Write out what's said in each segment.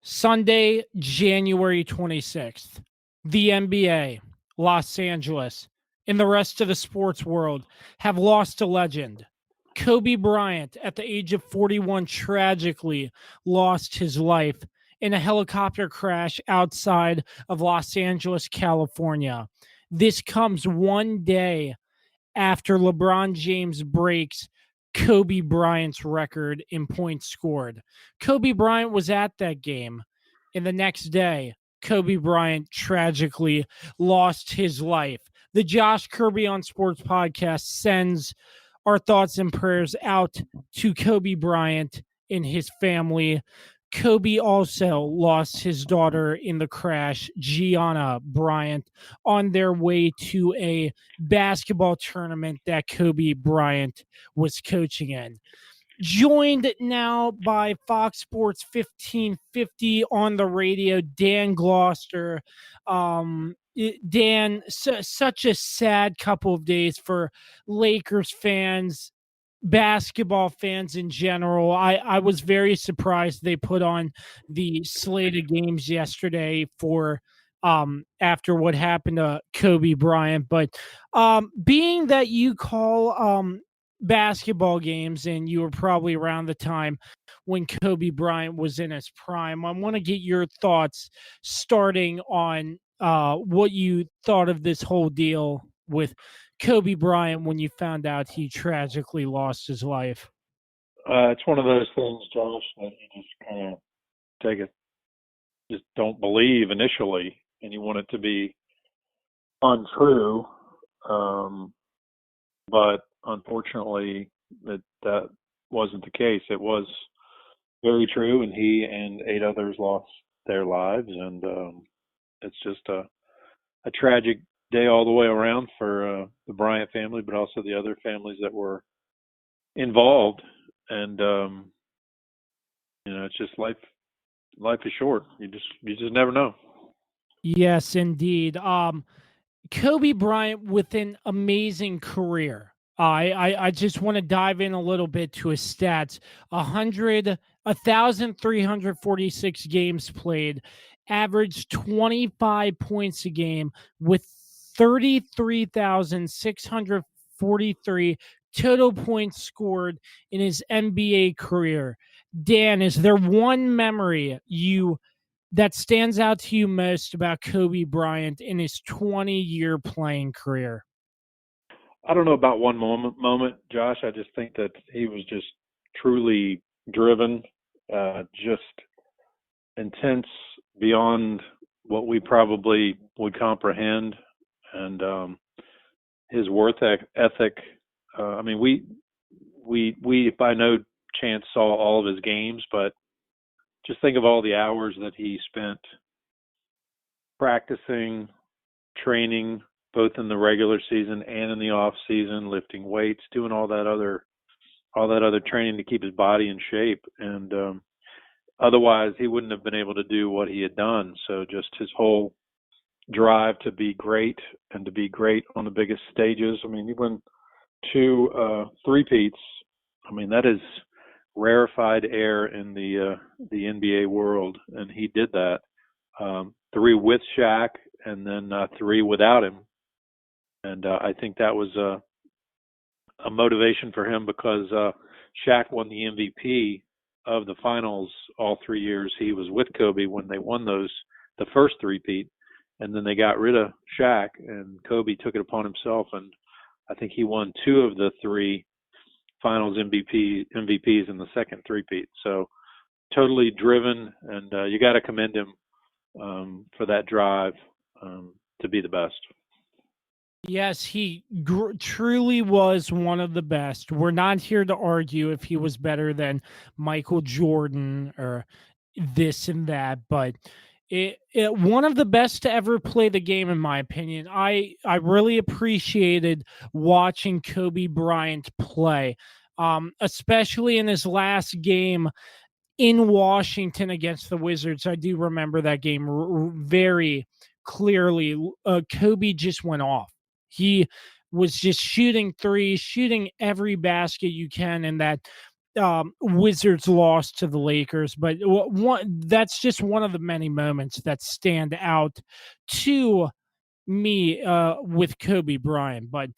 Sunday, January 26th. The NBA, Los Angeles, and the rest of the sports world have lost a legend. Kobe Bryant, at the age of 41, tragically lost his life in a helicopter crash outside of Los Angeles, California. This comes one day after LeBron James breaks Kobe Bryant's record in points scored. Kobe Bryant was at that game, and the next day, Kobe Bryant tragically lost his life. The Josh Kirby on Sports podcast sends our thoughts and prayers out to Kobe Bryant and his family. Kobe also lost his daughter in the crash, Gianna Bryant, on their way to a basketball tournament that Kobe Bryant was coaching in. Joined now by Fox Sports 1550 on the radio, Dan Gloster. Dan, such a sad couple of days for Lakers fans, basketball fans in general. I was very surprised they put on the slate of games yesterday for after what happened to Kobe Bryant. But being that you call basketball games and you were probably around the time when Kobe Bryant was in his prime, I want to get your thoughts starting on what you thought of this whole deal with Kobe Bryant when you found out he tragically lost his life. It's one of those things, Josh, that you just kind of take it, just don't believe initially, and you want it to be untrue. But unfortunately, that wasn't the case. It was very true, and he and 8 others lost their lives, and it's just a tragic day all the way around for the Bryant family, but also the other families that were involved. And it's just life is short. You just never know. Yes, indeed. Kobe Bryant with an amazing career. I just want to dive in a little bit to his stats. 1,346 games played, averaged 25 points a game with 33,643 total points scored in his NBA career. Dan, is there one memory that stands out to you most about Kobe Bryant in his 20-year playing career? I don't know about one moment, Josh. I just think that he was just truly driven, just intense beyond what we probably would comprehend, and his work ethic. We by no chance saw all of his games, but just think of all the hours that he spent practicing, training, both in the regular season and in the off season, lifting weights, doing all that other training to keep his body in shape. And otherwise, he wouldn't have been able to do what he had done. So just his whole drive to be great and to be great on the biggest stages. I mean, he won 2 three-peats. I mean, that is rarefied air in the NBA world, and he did that. 3 with Shaq, and then 3 without him. And I think that was a motivation for him because Shaq won the MVP of the finals all 3 years he was with Kobe when they won the first three-peat, and then they got rid of Shaq, and Kobe took it upon himself, and I think he won 2 of the 3 finals MVPs in the second three-peat. So totally driven, and you got to commend him for that drive to be the best. Yes, he truly was one of the best. We're not here to argue if he was better than Michael Jordan or this and that, but one of the best to ever play the game, in my opinion. I really appreciated watching Kobe Bryant play, especially in his last game in Washington against the Wizards. I do remember that game very clearly. Kobe just went off. He was just shooting threes, shooting every basket you can in that Wizards lost to the Lakers, but that's just one of the many moments that stand out to me with Kobe Bryant. But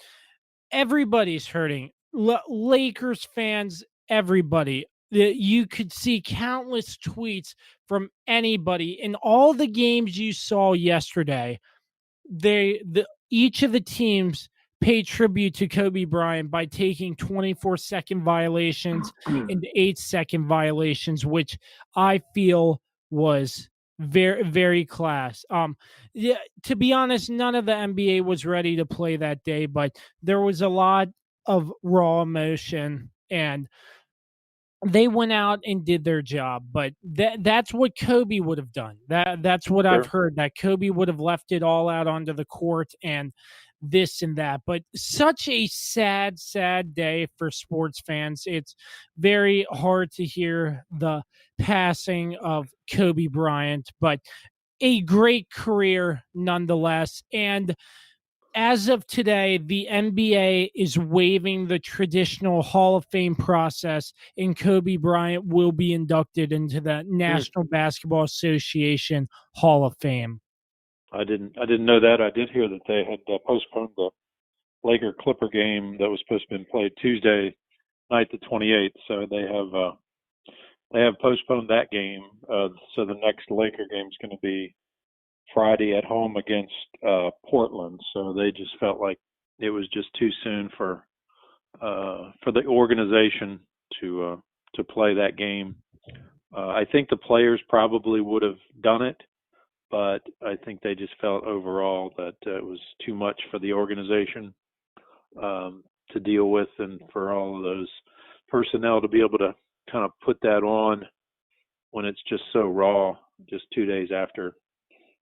everybody's hurting. Lakers fans, everybody. You could see countless tweets from anybody in all the games you saw yesterday. Each of the teams pay tribute to Kobe Bryant by taking 24-second violations and 8-second violations, which I feel was very, very class. Yeah, to be honest, none of the NBA was ready to play that day, but there was a lot of raw emotion, and they went out and did their job. But that's what Kobe would have done. That's what I've Sure. heard, that Kobe would have left it all out onto the court and this and that. But such a sad, sad day for sports fans. It's very hard to hear the passing of Kobe Bryant, but a great career nonetheless. And as of today, the NBA is waiving the traditional Hall of Fame process, and Kobe Bryant will be inducted into the National Basketball Association Hall of Fame. I didn't know that. I did hear that they had postponed the Laker Clipper game that was supposed to be played Tuesday night, the 28th. So they have postponed that game. So the next Laker game is going to be Friday at home against Portland. So they just felt like it was just too soon for the organization to play that game. I think the players probably would have done it, but I think they just felt overall that it was too much for the organization to deal with, and for all of those personnel to be able to kind of put that on when it's just so raw, just 2 days after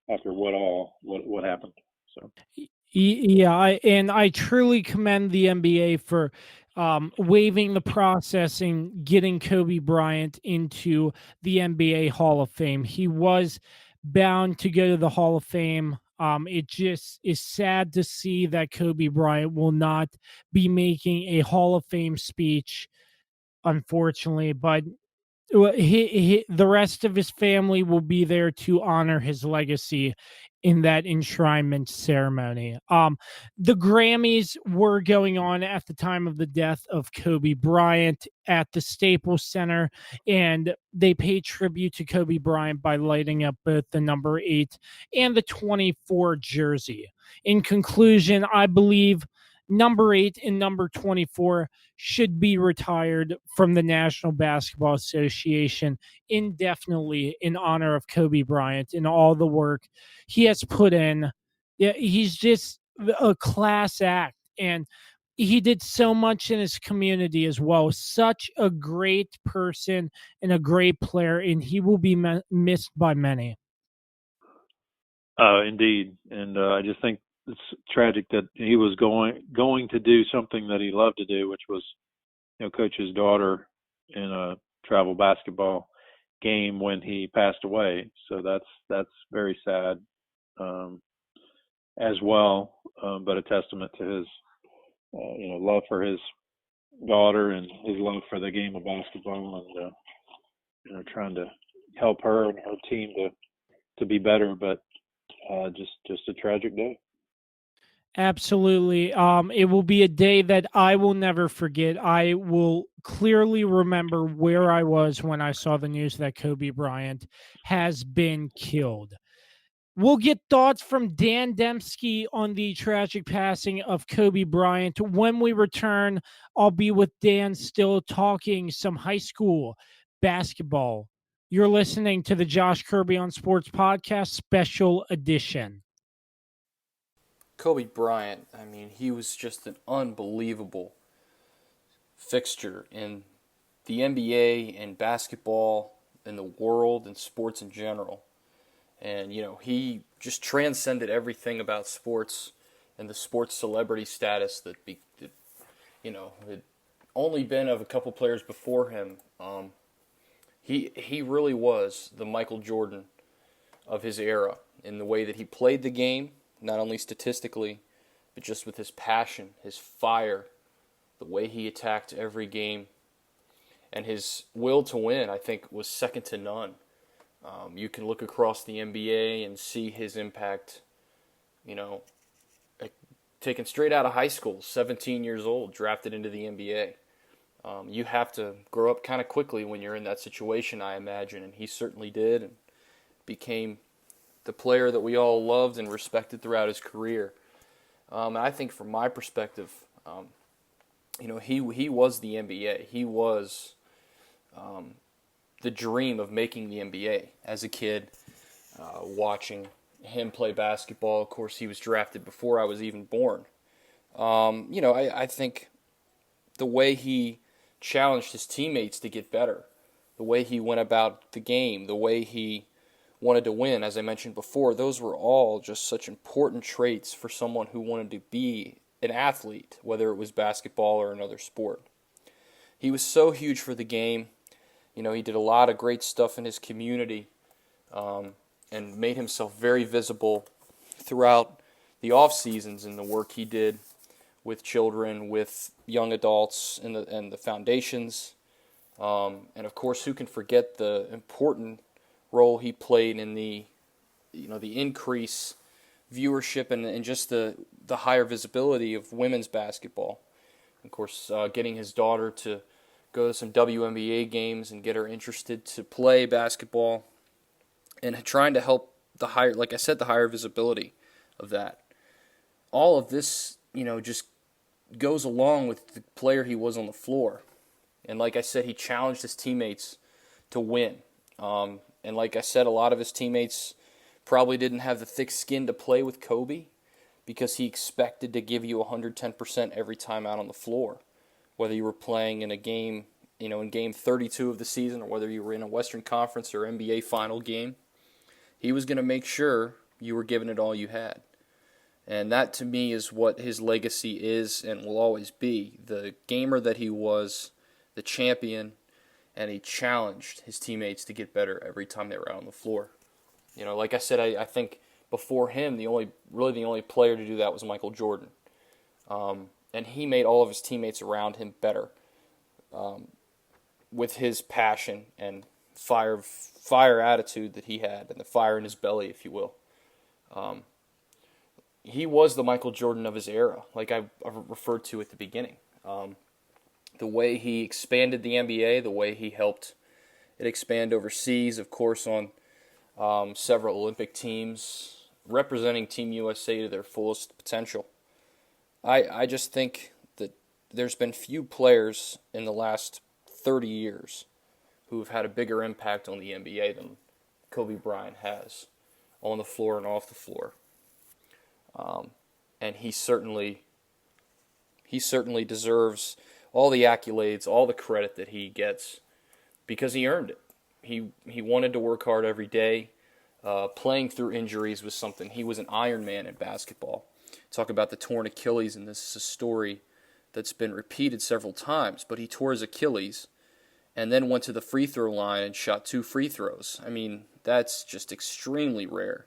what happened. So Yeah, I truly commend the NBA for waiving the process and getting Kobe Bryant into the NBA Hall of Fame. He was bound to go to the Hall of Fame. It just is sad to see that Kobe Bryant will not be making a Hall of Fame speech, unfortunately. But the rest of his family will be there to honor his legacy in that enshrinement ceremony. The Grammys were going on at the time of the death of Kobe Bryant at the Staples Center, and they paid tribute to Kobe Bryant by lighting up both the number 8 and the 24 jersey. In conclusion, I believe number 8 and number 24 should be retired from the National Basketball Association indefinitely in honor of Kobe Bryant and all the work he has put in. Yeah, he's just a class act, and he did so much in his community as well. Such a great person and a great player, and he will be missed by many. indeed, and I just think it's tragic that he was going to do something that he loved to do, which was coach his daughter in a travel basketball game when he passed away. So that's very sad as well, but a testament to his love for his daughter and his love for the game of basketball, and trying to help her and her team to be better. But just a tragic day. Absolutely. It will be a day that I will never forget. I will clearly remember where I was when I saw the news that Kobe Bryant has been killed. We'll get thoughts from Dan Demski on the tragic passing of Kobe Bryant. When we return, I'll be with Dan still talking some high school basketball. You're listening to the Josh Kirby on Sports Podcast, Special Edition. Kobe Bryant, I mean, he was just an unbelievable fixture in the NBA and basketball and the world and sports in general. And, he just transcended everything about sports and the sports celebrity status that had only been of a couple players before him. He really was the Michael Jordan of his era in the way that he played the game, not only statistically, but just with his passion, his fire, the way he attacked every game. and his will to win, I think, was second to none. You can look across the NBA and see his impact, you know, taken straight out of high school, 17 years old, drafted into the NBA. You have to grow up kind of quickly when you're in that situation, I imagine, and he certainly did, and became the player that we all loved and respected throughout his career. And I think from my perspective, he was the NBA. He was the dream of making the NBA as a kid, watching him play basketball. Of course, he was drafted before I was even born. I think the way he challenged his teammates to get better, the way he went about the game, the way he wanted to win, as I mentioned before, those were all just such important traits for someone who wanted to be an athlete, whether it was basketball or another sport. He was so huge for the game. He did a lot of great stuff in his community, and made himself very visible throughout the off seasons in the work he did with children, with young adults, and the foundations. And of course, who can forget the important role he played in the increase viewership and just the higher visibility of women's basketball. Of course, getting his daughter to go to some WNBA games and get her interested to play basketball, and trying to help the higher visibility of that. All of this, just goes along with the player he was on the floor. And like I said, he challenged his teammates to win. And like I said, a lot of his teammates probably didn't have the thick skin to play with Kobe because he expected to give you 110% every time out on the floor. Whether you were playing in a game, in game 32 of the season, or whether you were in a Western Conference or NBA final game, he was going to make sure you were giving it all you had. And that, to me, is what his legacy is and will always be. The gamer that he was, the champion, and he challenged his teammates to get better every time they were out on the floor. Like I said, I think before him, the only player to do that was Michael Jordan. And he made all of his teammates around him better with his passion and fire attitude that he had, and the fire in his belly, if you will. He was the Michael Jordan of his era, like I referred to at the beginning. The way he expanded the NBA, the way he helped it expand overseas, of course, on several Olympic teams, representing Team USA to their fullest potential. I just think that there's been few players in the last 30 years who have had a bigger impact on the NBA than Kobe Bryant has, on the floor and off the floor. And he certainly deserves all the accolades, all the credit that he gets, because he earned it. He wanted to work hard every day. Playing through injuries was something. He was an Iron Man in basketball. Talk about the torn Achilles, and this is a story that's been repeated several times, but he tore his Achilles and then went to the free throw line and shot 2 free throws. I mean, that's just extremely rare.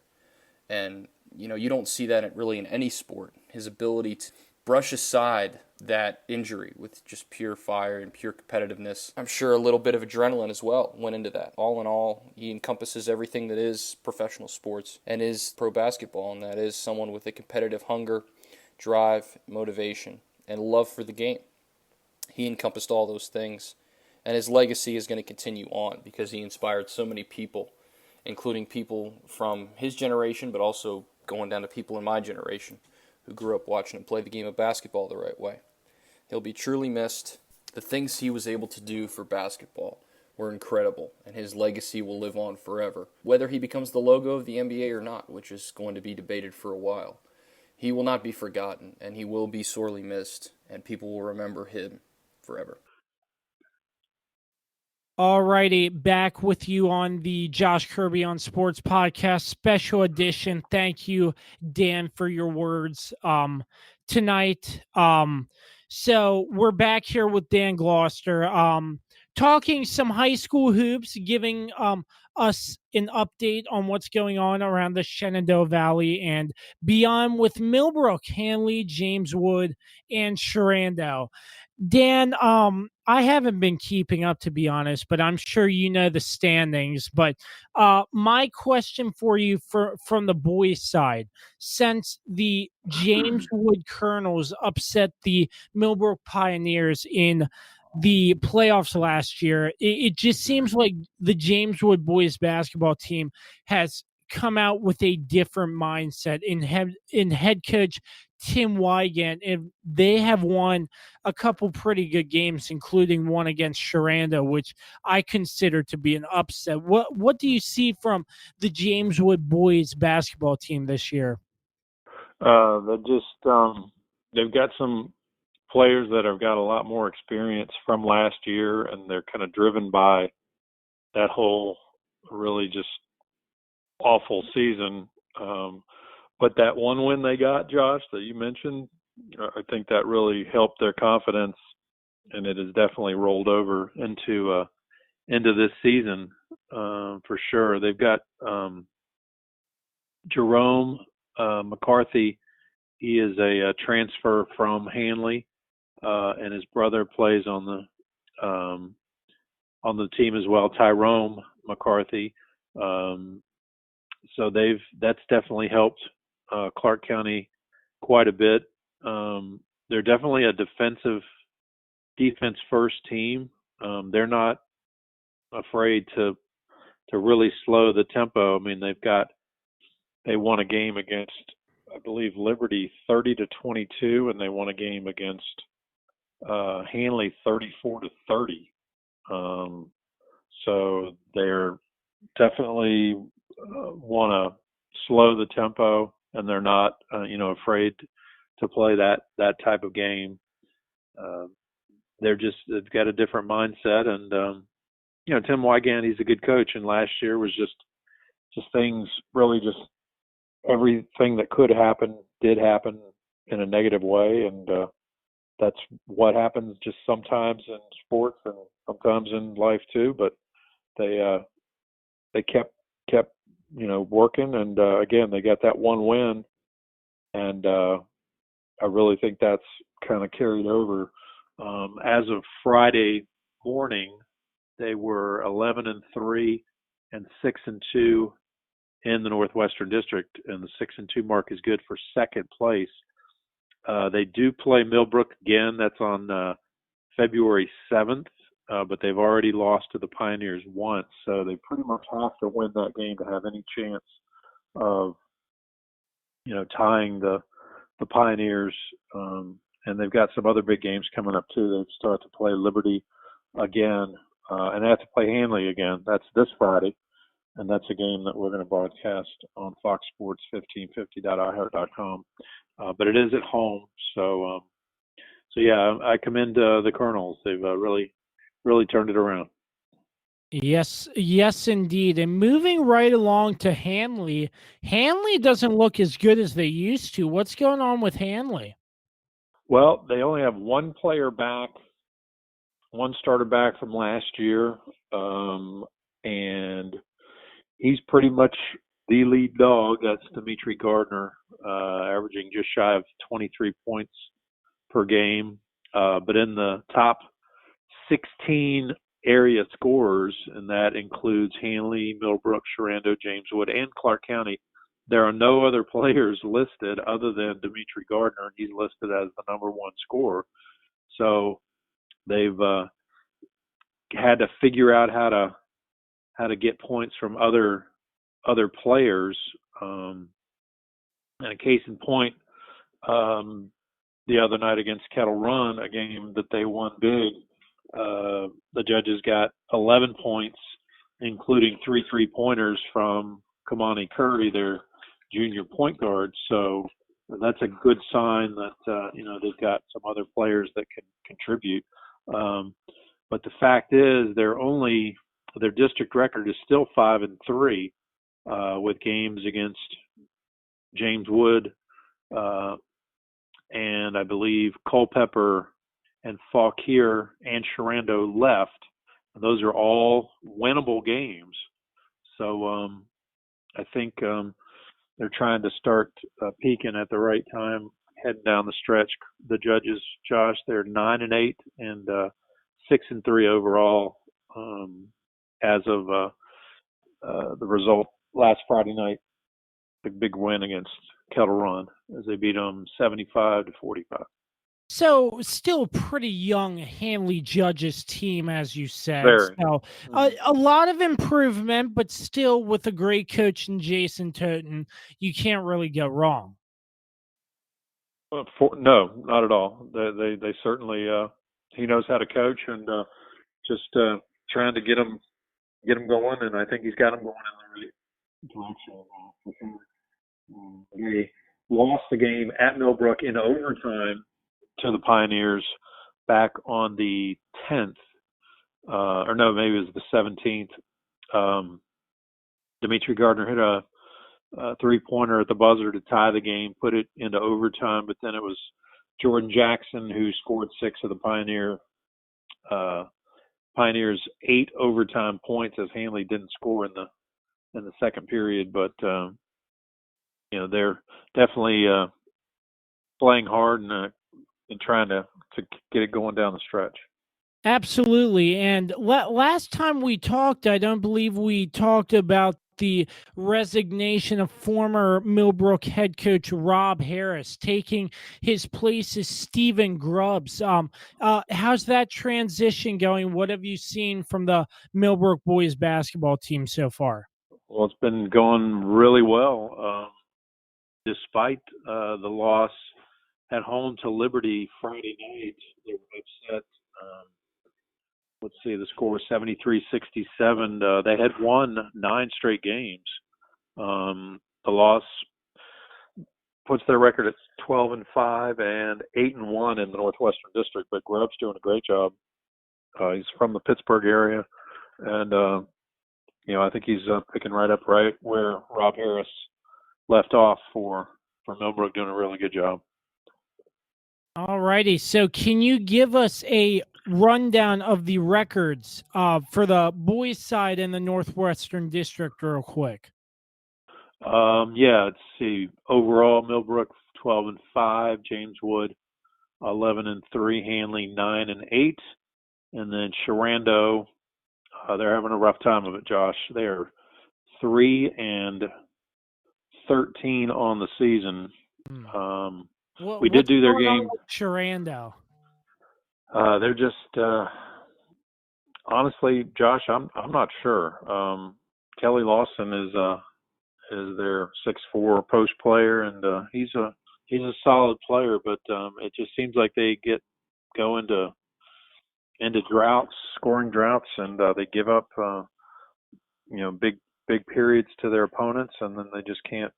And, you don't see that really in any sport. His ability to brush aside that injury with just pure fire and pure competitiveness. I'm sure a little bit of adrenaline as well went into that. All in all, he encompasses everything that is professional sports and is pro basketball, and that is someone with a competitive hunger, drive, motivation, and love for the game. He encompassed all those things, and his legacy is going to continue on because he inspired so many people, including people from his generation, but also going down to people in my generation who grew up watching him play the game of basketball the right way. He'll be truly missed. The things he was able to do for basketball were incredible, and his legacy will live on forever. Whether he becomes the logo of the NBA or not, which is going to be debated for a while, he will not be forgotten, and he will be sorely missed, and people will remember him forever. All righty, back with you on the Josh Kirby on Sports podcast, special edition. Thank you, Dan, for your words tonight. So we're back here with Dan Gloster, talking some high school hoops, giving us an update on what's going on around the Shenandoah Valley and beyond with Millbrook, Hanley, James Wood, and Sharando. Dan, I haven't been keeping up, to be honest, but I'm sure you know the standings. But my question for you from the boys' side, since the James Wood Colonels upset the Millbrook Pioneers in the playoffs last year, it just seems like the James Wood boys basketball team has come out with a different mindset in head coach Tim Wygant, and they have won a couple pretty good games, including one against Sharanda, which I consider to be an upset. What do you see from the James Wood boys basketball team this year? They've got some players that have got a lot more experience from last year, and they're kind of driven by that whole really just awful season. But that one win they got, Josh, that you mentioned, I think that really helped their confidence, and it has definitely rolled over into this season for sure. They've got Jerome McCarthy. He is a transfer from Hanley, and his brother plays on the team as well, Tyrone McCarthy. So that's definitely helped Clark County quite a bit. They're definitely a defense first team. They're not afraid to really slow the tempo. I mean, they won a game against, I believe, Liberty 30-22, and they won a game against Hanley 34-30. So they're definitely want to slow the tempo, and they're not, afraid to play that type of game. They've got a different mindset, and Tim Wygant, he's a good coach, and last year was just things really just everything that could happen did happen in a negative way, and that's what happens just sometimes in sports and sometimes in life too. But they kept working, and again they got that one win, and I really think that's kind of carried over. As of Friday morning, they were 11-3 and 6-2 in the Northwestern District, and the 6-2 mark is good for second place. They do play Millbrook again. That's on February 7th, but they've already lost to the Pioneers once, so they pretty much have to win that game to have any chance of tying the Pioneers. And they've got some other big games coming up too. They start to play Liberty again, and they have to play Hanley again. That's this Friday, and that's a game that we're going to broadcast on Fox Sports 1550.iheart.com. But it is at home, so yeah, I commend the Colonels. They've really turned it around. Yes, indeed. And moving right along to Hanley, Hanley doesn't look as good as they used to. What's going on with Hanley? Well, they only have one player back, one starter back from last year, and he's pretty much the lead dog. That's Dimitri Gardner, averaging just shy of 23 points per game. But in the top 16 area scorers, and that includes Hanley, Millbrook, Sharando, James Wood, and Clark County, there are no other players listed other than Dimitri Gardner, and he's listed as the number one scorer. So they've had to figure out how to get points from other players. And a case in point, the other night against Kettle Run, a game that they won big, the judges got 11 points, including 3 3-pointers from Kamani Curry, their junior point guard. So that's a good sign that they've got some other players that can contribute. But the fact is, their district record is still 5-3 with games against James Wood and I believe Culpeper and Fauquier and Sharando left. Those are all winnable games. So I think they're trying to start peaking at the right time heading down the stretch. The judges, Josh, they're 9-8 and 6-3 overall as of the result last Friday night. Big win against Kettle Run as they beat them 75-45. So still pretty young Hanley Judges team, as you said. Very. So a lot of improvement, but still with a great coach in Jason Toten, you can't really go wrong. No, not at all. They certainly he knows how to coach and just trying to get them going, and I think he's got them going in the right direction. They lost the game at Millbrook in overtime to the Pioneers back on the 10th, or no, maybe it was the 17th. Dimitri Gardner hit a three-pointer at the buzzer to tie the game, put it into overtime, but then it was Jordan Jackson who scored 6 of the Pioneers' 8 overtime points, as Hanley didn't score in the second period. But they're definitely playing hard and trying to get it going down the stretch. Absolutely. And last time we talked, I don't believe we talked about the resignation of former Millbrook head coach Rob Harris, taking his place as Stephen Grubbs. How's that transition going? What have you seen from the Millbrook boys basketball team so far? Well, it's been going really well. Despite the loss at home to Liberty Friday night, they were upset. Let's see, the score was 73-67. They had won 9 straight games. The loss puts their record at 12-5 and 8-1 in the Northwestern District. But Grubb's doing a great job. He's from the Pittsburgh area, and I think he's picking right up right where Rob Harris left off for Millbrook, doing a really good job. All righty. So can you give us a rundown of the records for the boys side in the Northwestern District real quick? Let's see. Overall, Millbrook 12-5, James Wood 11-3, Hanley 9-8, and then Sharando, they're having a rough time of it, Josh. They are 3-13 on the season. We did do their game. Sharando. They're just honestly, Josh, I'm not sure. Kelly Lawson is their 6'4" post player, and he's a solid player, but it just seems like they go into droughts, scoring droughts, and they give up big periods to their opponents, and then they just can't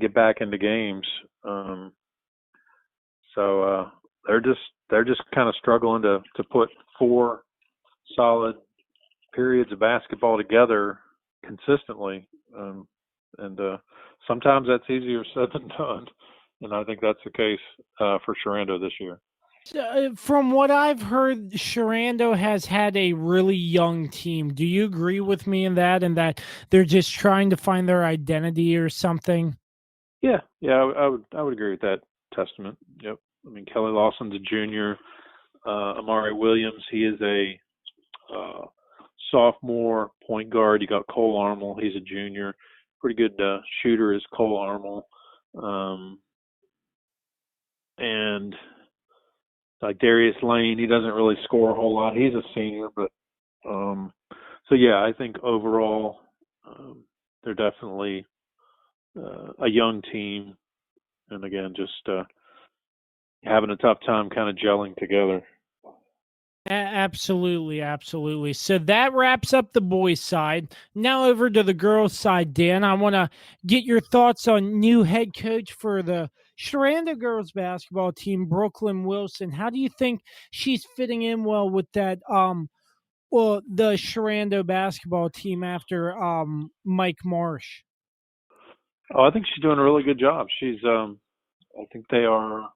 get back into games. So they're just kind of struggling to put 4 solid periods of basketball together consistently, and sometimes that's easier said than done, and I think that's the case for Sharando this year. From what I've heard, Sharando has had a really young team. Do you agree with me in that, and that they're just trying to find their identity or something? Yeah, I would agree with that testament. Yep. I mean, Kelly Lawson's a junior. Amari Williams, he is a sophomore point guard. You got Cole Armel, he's a junior. Pretty good shooter is Cole Armel. And like Darius Lane, he doesn't really score a whole lot. He's a senior, but so yeah, I think overall they're definitely a young team, and again, just having a tough time kind of gelling together. Absolutely. So that wraps up the boys' side. Now over to the girls' side, Dan. I want to get your thoughts on new head coach for the Sharando girls basketball team, Brooklyn Wilson. How do you think she's fitting in well with that? The Sharando basketball team after Mike Marsh. Oh, I think she's doing a really good job. She's, I think they are.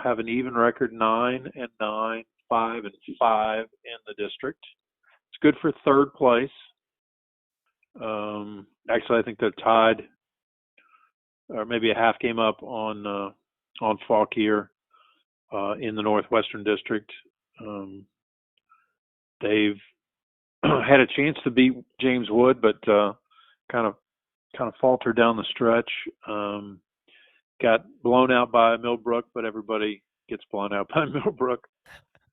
Have an even record 9-9, 5-5 in the district. It's good for third place. Actually, I think they're tied or maybe a half game up on Fauquier in the Northwestern District. They've had a chance to beat James Wood, but kind of faltered down the stretch. Got blown out by Millbrook, but everybody gets blown out by Millbrook.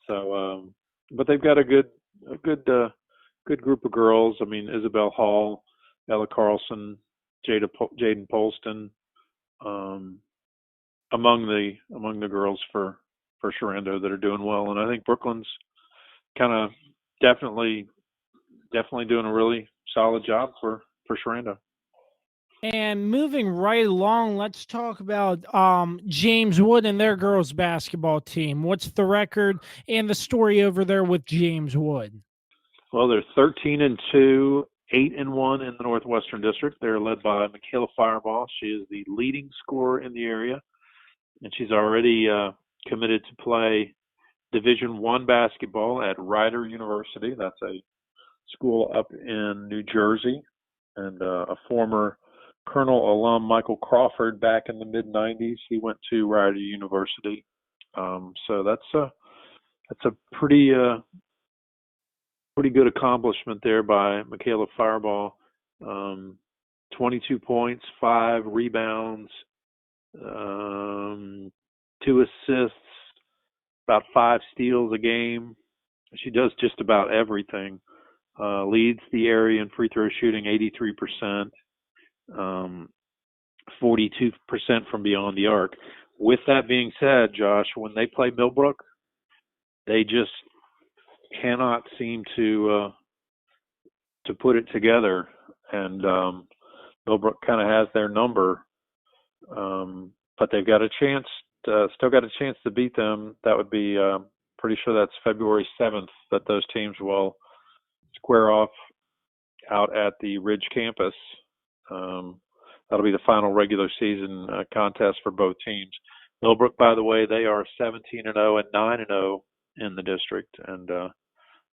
So, but they've got a good group of girls. I mean, Isabel Hall, Ella Carlson, Jaden Polston, among the girls for Sharando that are doing well. And I think Brooklyn's kind of definitely doing a really solid job for Sharando. And moving right along, let's talk about James Wood and their girls basketball team. What's the record and the story over there with James Wood? Well, they're 13-2, 8-1 in the Northwestern District. They're led by Michaela Fireball. She is the leading scorer in the area, and she's already committed to play Division I basketball at Rider University. That's a school up in New Jersey, and a former Colonel alum, Michael Crawford, back in the mid-'90s, he went to Rider University. So that's a pretty good accomplishment there by Michaela Fireball. 22 points, 5 rebounds, 2 assists, about 5 steals a game. She does just about everything. Leads the area in free throw shooting, 83%. 42% from beyond the arc. With that being said, Josh, when they play Millbrook, they just cannot seem to put it together, and Millbrook kind of has their number, but they've got a chance. Still got a chance to beat them. That would be pretty sure that's February 7th that those teams will square off out at the Ridge campus. That'll be the final regular season contest for both teams. Millbrook, by the way, they are 17-0 and 9-0 in the district. And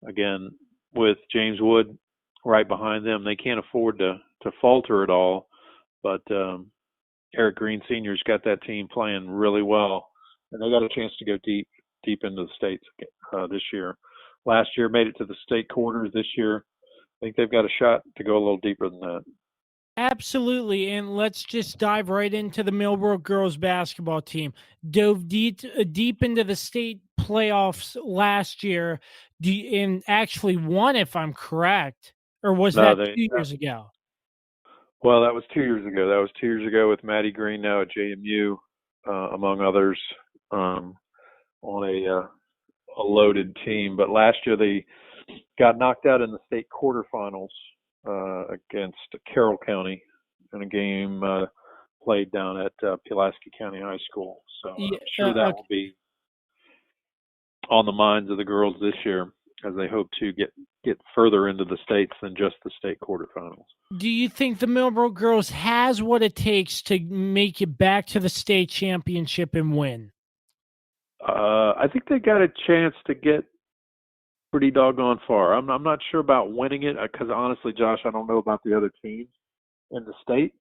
again, with James Wood right behind them, they can't afford to falter at all. But Eric Green Sr.'s got that team playing really well, and they got a chance to go deep into the states this year. Last year made it to the state quarters. This year, I think they've got a shot to go a little deeper than that. Absolutely, and let's just dive right into the Millbrook girls basketball team. Dove deep into the state playoffs last year, and actually won, if I'm correct, or was that 2 years ago? Well, that was 2 years ago. That was 2 years ago with Maddie Green, now at JMU, among others, on a loaded team. But last year they got knocked out in the state quarterfinals against Carroll County in a game played down at Pulaski County High School. So I'm sure that will be on the minds of the girls this year as they hope to get further into the states than just the state quarterfinals. Do you think the Millbrook girls has what it takes to make it back to the state championship and win? I think they got a chance to get pretty doggone far. I'm not sure about winning it because honestly, Josh, I don't know about the other teams in the state.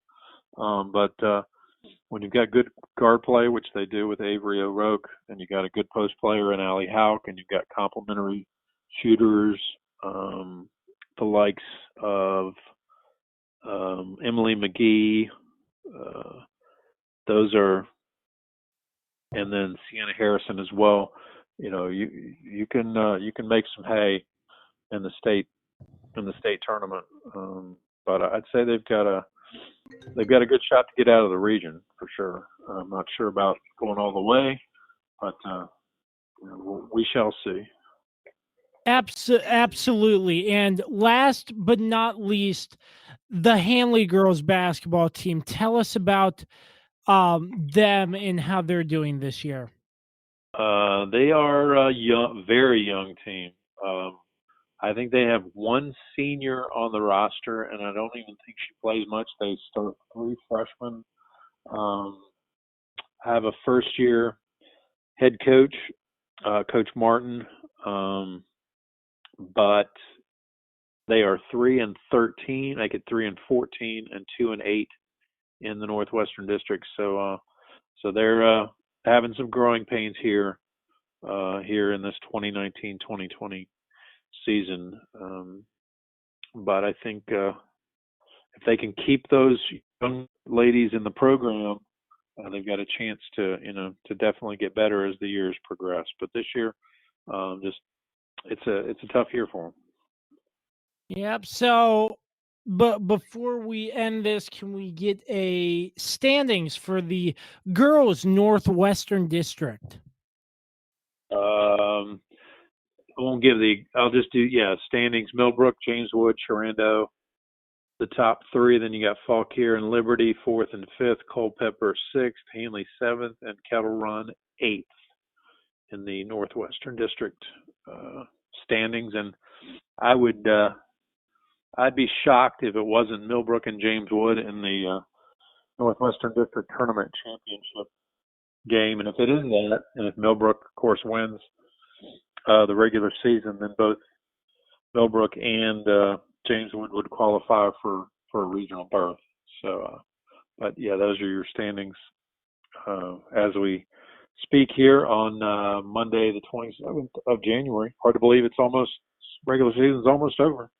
But when you've got good guard play, which they do with Avery O'Rourke, and you got a good post player in Allie Hauk, and you've got complementary shooters, the likes of Emily McGee, those are, and then Sienna Harrison as well. You know, you can make some hay in the state tournament. But I'd say they've got a good shot to get out of the region for sure. I'm not sure about going all the way, but we shall see. Absolutely. And last but not least, the Hanley girls basketball team. Tell us about them and how they're doing this year. They are a young, very young team. I think they have one senior on the roster, and I don't even think she plays much. They start 3 freshmen. Have a first-year head coach, Coach Martin, but they are 3-13. I get 3-14 and 2-8 in the Northwestern District. So they're having some growing pains here in this 2019-2020 season. But I think if they can keep those young ladies in the program, they've got a chance to definitely get better as the years progress. But this year, it's a tough year for them. Yep. So, but before we end this, can we get a standings for the girls Northwestern District? I won't give I'll just do, standings: Millbrook, Jameswood, Sharando, the top three. Then you got Fauquier and Liberty, 4th and 5th, Culpeper 6th, Hanley 7th, and Kettle Run 8th in the Northwestern District standings. And I'd be shocked if it wasn't Millbrook and Jameswood in the Northwestern District Tournament Championship game. And if it isn't that, and if Millbrook, of course, wins the regular season, then both Millbrook and Jameswood would qualify for a regional berth. So, but yeah, those are your standings as we speak here on Monday, the 27th of January. Hard to believe regular season's almost over.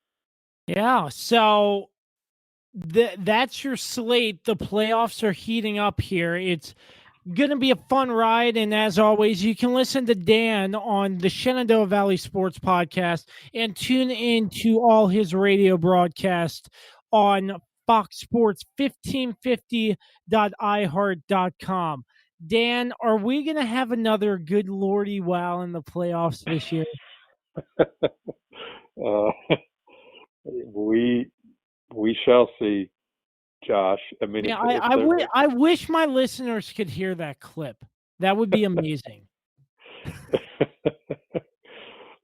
Yeah, so that's your slate. The playoffs are heating up here. It's going to be a fun ride, and as always, you can listen to Dan on the Shenandoah Valley Sports Podcast and tune in to all his radio broadcasts on Fox Sports 1550.iheart.com. Dan, are we going to have another good lordy wow in the playoffs this year? We shall see, Josh. I mean, yeah, I wish my listeners could hear that clip. That would be amazing.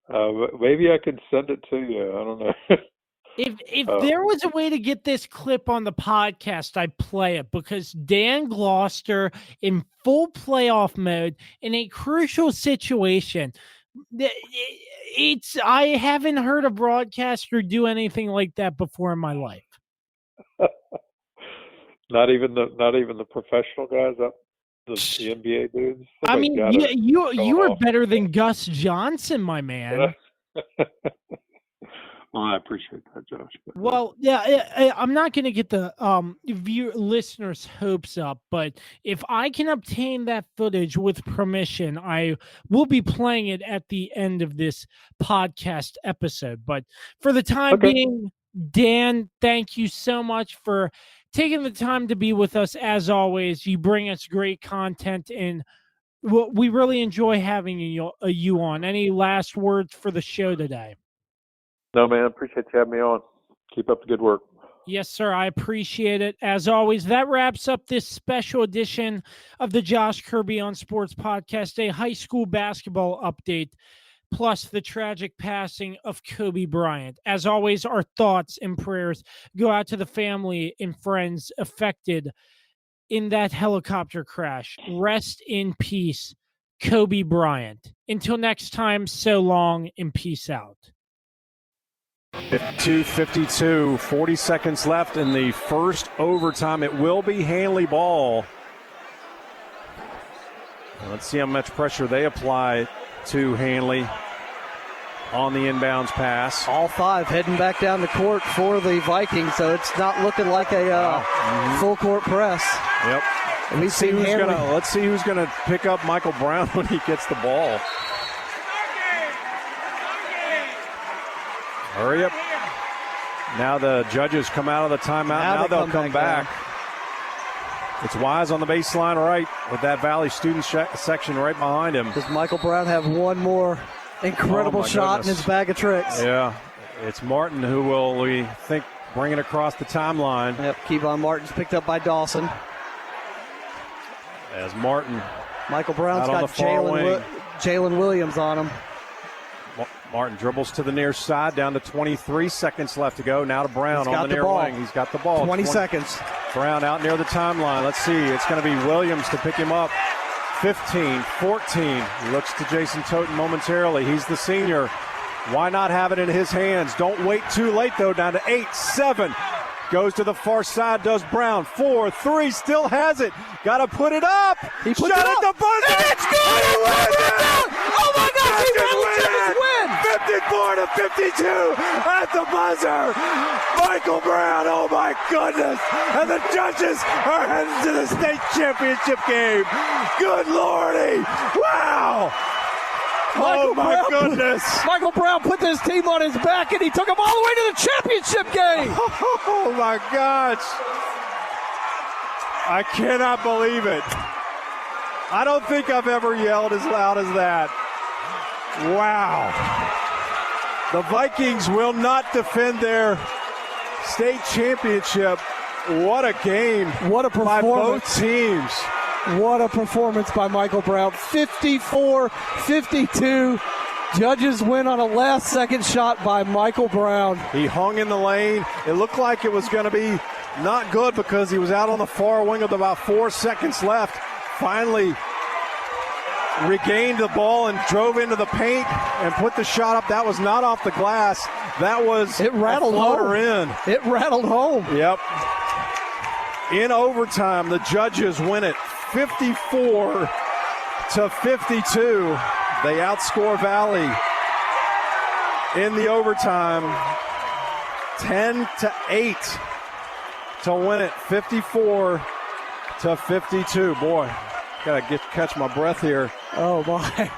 Maybe I could send it to you. I don't know. If there was a way to get this clip on the podcast, I'd play it, because Dan Gloster in full playoff mode in a crucial situation. I haven't heard a broadcaster do anything like that before in my life. Not even the professional guys, the NBA dudes. I mean, you are better than Gus Johnson, my man. Well, I appreciate that, Josh. Well, yeah, I'm not going to get the listeners' hopes up, but if I can obtain that footage with permission, I will be playing it at the end of this podcast episode. But for the time being, Dan, thank you so much for taking the time to be with us. As always, you bring us great content, and we really enjoy having you on. Any last words for the show today? No, man, appreciate you having me on. Keep up the good work. Yes, sir. I appreciate it. As always, that wraps up this special edition of the Josh Kirby on Sports Podcast, a high school basketball update, plus the tragic passing of Kobe Bryant. As always, our thoughts and prayers go out to the family and friends affected in that helicopter crash. Rest in peace, Kobe Bryant. Until next time, so long and peace out. 52-52, 40 seconds left in the first overtime. It will be Hanley ball. Let's see how much pressure they apply to Hanley on the inbounds pass. All five heading back down the court for the Vikings, so it's not looking like a full court press. Yep. Let's see who's gonna pick up Michael Brown when he gets the ball. Hurry up. Now the judges come out of the timeout. Now they'll come back. It's Wise on the baseline right with that Valley student section right behind him. Does Michael Brown have one more incredible shot in his bag of tricks? Yeah. It's Martin who will, we think, bring it across the timeline. Yep, Kevon Martin's picked up by Dawson. As Martin. Michael Brown's got Jalen Williams on him. Martin dribbles to the near side, down to 23 seconds left to go. Now to Brown on the near wing. He's got the ball. 20 seconds. Brown out near the timeline. Let's see. It's going to be Williams to pick him up. 15, 14. He looks to Jason Toten momentarily. He's the senior. Why not have it in his hands? Don't wait too late, though. Down to 8, 7. Goes to the far side, does Brown. 4-3, still has it. Got to put it up. He puts Shot it at up. the buzzer. And it's good. He wins it. Oh my gosh, he Judges win. 54-52 at the buzzer. Michael Brown, oh my goodness. And the judges are heading to the state championship game. Good Lordy. Wow. Oh my goodness. Michael Brown put this team on his back, and he took them all the way to the championship game. Oh my gosh. I cannot believe it. I don't think I've ever yelled as loud as that. Wow. The Vikings will not defend their state championship. What a game. What a by performance. both teams. What a performance by Michael Brown. 54-52. Judges win on a last-second shot by Michael Brown. He hung in the lane. It looked like it was going to be not good because he was out on the far wing with about 4 seconds left. Finally regained the ball and drove into the paint and put the shot up. That was not off the glass. That was It rattled a floater home. in. It rattled home. Yep. In overtime, the judges win it 54-52. They outscore Valley in the overtime 10-8 to win it 54-52. Boy, gotta catch my breath here. Oh my.